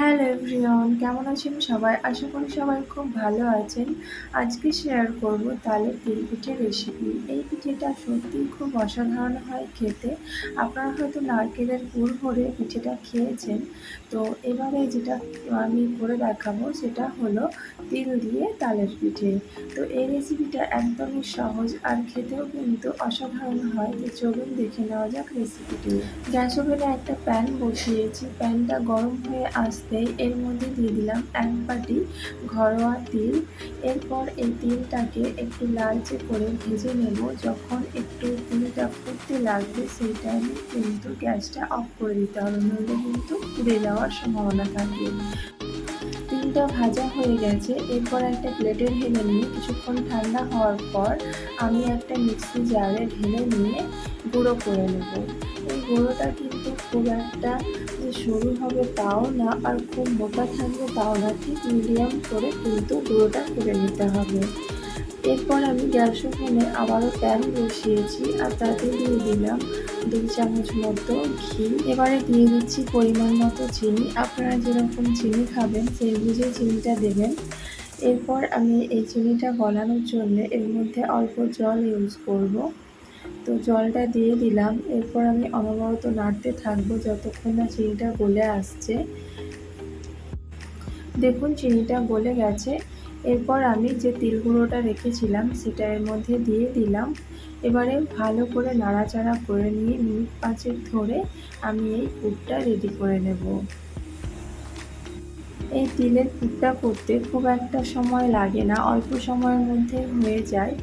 Hello everyone, কেমন আছেন সবাই? আশা করি সবাই খুব ভালো আছেন। আজকে শেয়ার করব তালের তিল পিঠের রেসিপি। এই পিঠেটা সত্যিই খুব অসাধারণ হয় খেতে। আপনারা হয়তো নারকেলের পুর ভরে পিঠেটা খেয়েছেন। তো এবারে যেটা আমি করে দেখাবো সেটা হলো তিল দিয়ে তালের পিঠে। তো এই রেসিপিটা একদমই সহজ আর খেতেও কিন্তু অসাধারণ হয়। তো চলুন দেখে নেওয়া যাক রেসিপিটি। গ্যাস ওভেনে একটা প্যান বসিয়েছি। প্যানটা গরম হয়ে আসতেই এর মধ্যে দিয়ে দিলাম 1 বাটি ঘরোয়া তিল। এরপর এই তিলটাকে একটু লালচে করে ভেজে নেব। যখন একটু তিলটা ফুটতে লাগবে সেই টাইমে কিন্তু গ্যাসটা অফ করে দিতে হবে, নইলে কিন্তু পুড়ে যাওয়ার সম্ভাবনা থাকে। তিলটা ভাজা হয়ে গেছে। এরপর একটা প্লেটে ঢেলে নিয়ে কিছুক্ষণ ঠান্ডা হওয়ার পর আমি একটা মিক্সি জারে ঢেলে নিয়ে গুঁড়ো করে নেব। এই গুঁড়োটা কিন্তু খুব একটা যে সরু হবে তাও না, আর খুব মোটা থাকবে তাও না, ঠিক মিডিয়াম করে কিন্তু গুঁড়োটা করে নিতে হবে। এরপর আমি গ্যাস ওভেনে আবারও প্যান বসিয়েছি আর তাতে দিয়ে দিলাম 2 চামচ মতো ঘি। এবারে দিয়ে দিচ্ছি পরিমাণ মতো চিনি। আপনারা যেরকম চিনি খাবেন সেই বুঝে চিনিটা দেবেন। এরপর আমি এই চিনিটা গলানোর জন্য এর মধ্যে অল্প জল ইউজ করব। তো জলটা দিয়ে দিলাম। এরপর আমি অনবরত নাড়তে থাকবো যতক্ষণ না চিনিটা গলে আসছে। দেখুন চিনিটা গলে গেছে। এরপর আমি যে তিল গুঁড়োটা রেখেছিলাম সেটা এর মধ্যে দিয়ে দিলাম। এবারে ভালো করে নাড়াচাড়া করে নিয়ে মিনিট 5 ধরে আমি এই পুরটা রেডি করে নেব। এই তিলের পুরটা করতে খুব একটা সময় লাগে না, অল্প সময়ের মধ্যে হয়ে যায়।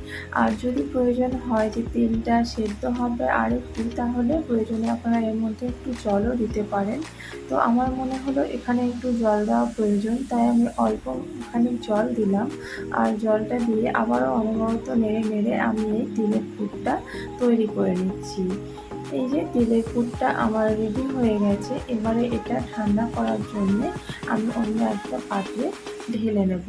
আর যদি প্রয়োজন হয় যে তিলটা সেদ্ধ হবে আরেকটু, তাহলে প্রয়োজনে আপনারা এর মধ্যে একটু জলও দিতে পারেন। তো আমার মনে হলো এখানে একটু জল দেওয়া প্রয়োজন, তাই আমি অল্প খানিক জল দিলাম। আর জলটা দিয়ে আবারও অনবরত নেড়ে নেড়ে আমি এই তিলের পুরটা তৈরি করে নিচ্ছি। এই যে তিলের পুরটা আমার রেডি হয়ে গেছে। এবারে এটা ঠান্ডা করার জন্যে আমি অন্য একটা পাত্রে ঢেলে নেব।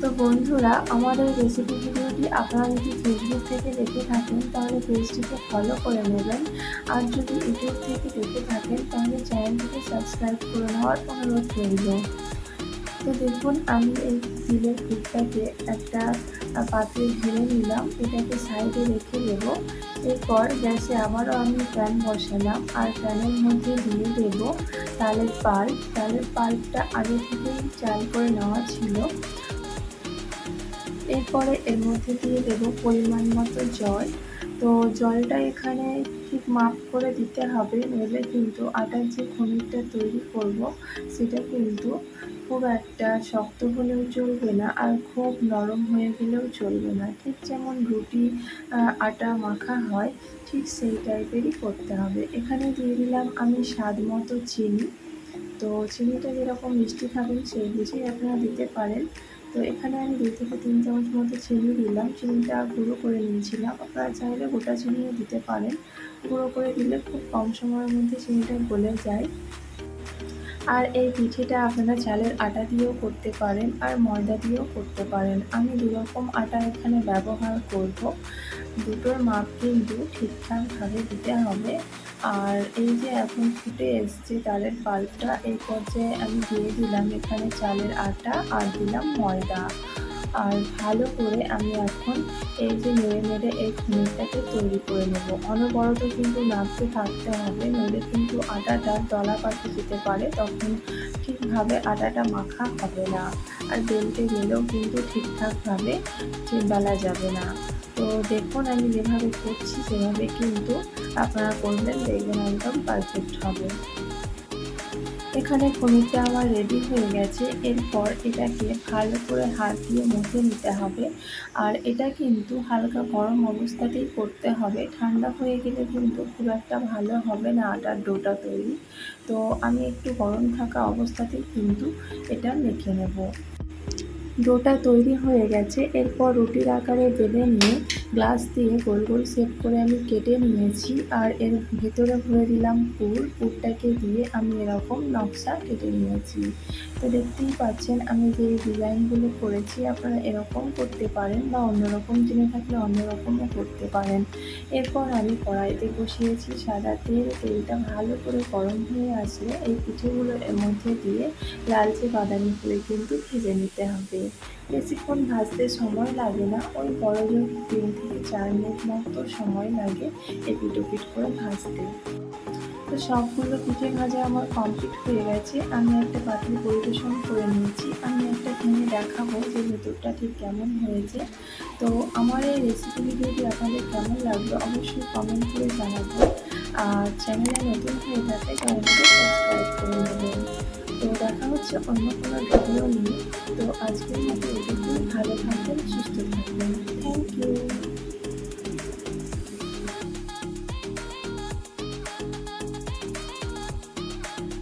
তো বন্ধুরা, আমার এই রেসিপি ভিডিওটি আপনারা যদি ফেসবুক থেকে দেখে থাকেন তাহলে পেজটিকে ফলো করে নেবেন। আর যদি ইউটিউব থেকে দেখে থাকেন তাহলে চ্যানেলটিকে সাবস্ক্রাইব করে নেওয়ার অনুরোধ রইল। তো দেখুন আমি এই তিলের পুরটাকে একটা পাত্রে ঢেলে নিলাম। এটাকে সাইডে রেখে দেব। এরপর গ্যাসে আবারও আমি প্যান বসালাম আর প্যানের মধ্যে দিয়ে দেব তালের পাল্প। তালের পাল্পটা আগে থেকেই চাল করে নেওয়া ছিল। এরপরে এর মধ্যে দিয়ে দেব পরিমাণ মতো জল। তো জলটা এখানে ঠিক মাপ করে দিতে হবে, নইলে কিন্তু আটার যে খনিকটা তৈরি করব সেটা কিন্তু খুব একটা শক্ত হলেও চলবে না, আর খুব নরম হয়ে গেলেও চলবে না। ঠিক যেমন রুটি আটা মাখা হয় ঠিক সেই টাইপেরই করতে হবে। এখানে দিয়ে দিলাম আমি স্বাদ মতো চিনি। তো চিনিটা যেরকম মিষ্টি খাবেন সেই বুঝেই আপনারা দিতে পারেন। তো এখানে আমি 2 থেকে 3 চামচ মতো চিনি দিলাম। চিনিটা গুঁড়ো করে নিয়েছিলাম। আপনারা চাইলে গোটা চিনিও দিতে পারেন। গুঁড়ো করে দিলে খুব কম সময়ের মধ্যে চিনিটা গলে যায়। আর এই পিঠেটা আপনারা চালের আটা দিয়েও করতে পারেন আর ময়দা দিয়েও করতে পারেন। আমি 2 রকম আটা এখানে ব্যবহার করব। দুটোর মাপ কিন্তু ঠিকঠাকভাবে দিতে হবে। আর এই যে এখন ফুটে এসছে তালের পাল্পটা, এই পর্যায়ে আমি দিয়ে দিলাম এখানে চালের আটা আর দিলাম ময়দা। আর ভালো করে আমি এখন এই যে নেড়ে নেড়ে এই খনিকটাকে তৈরি করে নেব। অনবরত কিন্তু নাড়তে থাকতে হবে, নইলে কিন্তু আটাটা দলা পাকিয়ে যেতে পারে, তখন ঠিকভাবে আটাটা মাখা হবে না। আর বেলতে গেলেও কিন্তু ঠিকঠাকভাবে বেলা যাবে না। তো দেখুন আমি যেভাবে করছি সেভাবে কিন্তু আপনারা করবেন, দেখবেন একদম পারফেক্ট হবে। এখানে পনিরটা আমার রেডি হয়ে গেছে। এরপর এটাকে ভালো করে হাত দিয়ে মুথে নিতে হবে। আর এটা কিন্তু হালকা গরম অবস্থাতেই করতে হবে, ঠান্ডা হয়ে গেলে কিন্তু খুব একটা ভালো হবে না আটার ডোটা তৈরি। তো আমি একটু গরম থাকা অবস্থাতেই কিন্তু এটা মেখে নেব। ডোটা তৈরি হয়ে গেছে। এরপর রুটির আকারে বেলে নিয়ে গ্লাস দিয়ে গোল গোল শেপ করে আমি কেটে নিয়েছি, আর এর ভেতরে ভরে দিলাম পুরটাকে দিয়ে আমি এরকম নকশা কেটে নিয়েছি। তো দেখতেই পাচ্ছেন আমি যে ডিজাইনগুলো করেছি, আপনারা এরকম করতে পারেন বা অন্যরকম জেনে থাকলে অন্যরকমও করতে পারেন। এরপর আমি কড়াইতে বসিয়েছি সাদা তেল। তেলটা ভালো করে গরম হয়ে আসলে এই পিঠেগুলো এর মধ্যে দিয়ে লালচে বাদামি করে কিন্তু ভেজে নিতে হবে। বেশিক্ষণ ভাজতে সময় লাগে না, ওই বড়জোর 3 থেকে 4 মিনিট মতো সময় লাগে এপিঠ ওপিঠ করে ভাজতে। তো সবগুলো পিঠে ভাজা আমার কমপ্লিট হয়ে গেছে। আমি একটা পাত্রে পরিবেশন করে নিয়েছি। আমি একটা ভেঙে দেখাবো যে ভেতরটা ঠিক কেমন হয়েছে। তো আমার এই রেসিপি ভিডিওটি আপনাদের কেমন লাগলো অবশ্যই কমেন্ট করে জানাবেন। আর চ্যানেলে নতুন হয়ে থাকলে চ্যানেলটিকে সাবস্ক্রাইব করে নেবেন। তো দেখা হচ্ছে অন্য কোনো ভিডিও নিয়ে। তো আজকের মতো এটুকুই। ভালো থাকবেন, সুস্থ থাকবেন। Thank you.